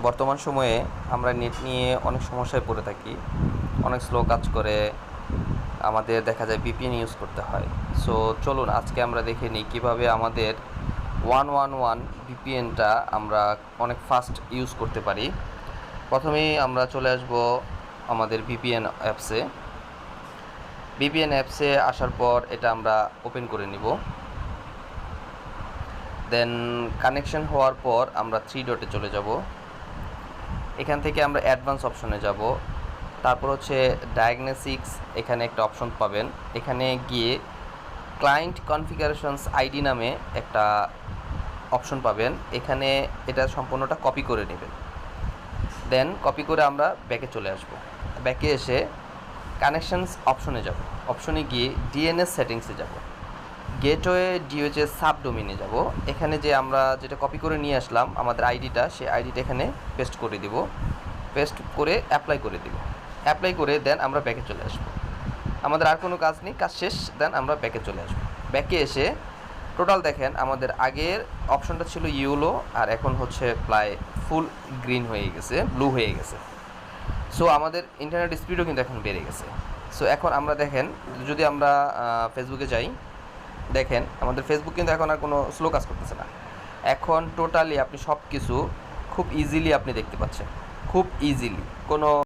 বর্তমান সময়ে আমরা নেট নিয়ে অনেক সমস্যায় পড়ে থাকি, অনেক স্লো কাজ করে, আমাদের দেখা যায় ভিপিএন ইউজ করতে হয়। সো চলুন আজকে আমরা দেখে নিই কীভাবে আমাদের 111 ভিপিএনটা আমরা অনেক ফাস্ট ইউজ করতে পারি। প্রথমেই আমরা চলে আসব আমাদের ভিপিএন অ্যাপসে। ভিপিএন অ্যাপসে আসার পর এটা আমরা ওপেন করে নিব। দেন কানেকশন হওয়ার পর আমরা 3 ডটে চলে যাব। এখান থেকে আমরা অ্যাডভান্স অপশনে যাব। তারপর হচ্ছে ডায়াগনস্টিক্স, এখানে একটা অপশন পাবেন। এখানে গিয়ে ক্লায়েন্ট কনফিগারেশনস আইডি নামে একটা অপশন পাবেন। এখানে এটা সম্পূর্ণটা কপি করে নেবেন। দেন কপি করে আমরা ব্যাকে চলে আসব। ব্যাকে এসে কানেকশনস অপশনে যাব। অপশনে গিয়ে ডিএনএস সেটিংসে যাব। গেটওয়ে ডিওএইচএস সাবডোমেইনে যাব। এখানে যে আমরা যেটা কপি করে নিয়ে আসলাম আমাদের আইডিটা, সেই আইডিটা এখানে পেস্ট করে দিব। পেস্ট করে অ্যাপ্লাই করে দিব। অ্যাপ্লাই করে দেন আমরা ব্যাকে চলে আসব। আমাদের আর কোনো কাজ নেই, কাজ শেষ। দেন আমরা ব্যাকে চলে আসব। ব্যাকে এসে টোটাল দেখেন আমাদের আগের অপশনটা ছিল ইয়েলো, আর এখন হচ্ছে প্রায় ফুল গ্রিন হয়ে গেছে, ব্লু হয়ে গেছে। সো আমাদের ইন্টারনেট স্পিডও কিন্তু এখন বেড়ে গেছে। সো এখন আমরা দেখেন, যদি আমরা ফেসবুকে যাই, দেখেন আমাদের ফেসবুক কিন্তু এখন আর কোনো স্লো কাজ করতেছে না। এখন টোটালি আপনি সব কিছু খুব ইজিলি আপনি দেখতে পাচ্ছেন, খুব ইজিলি। কোনো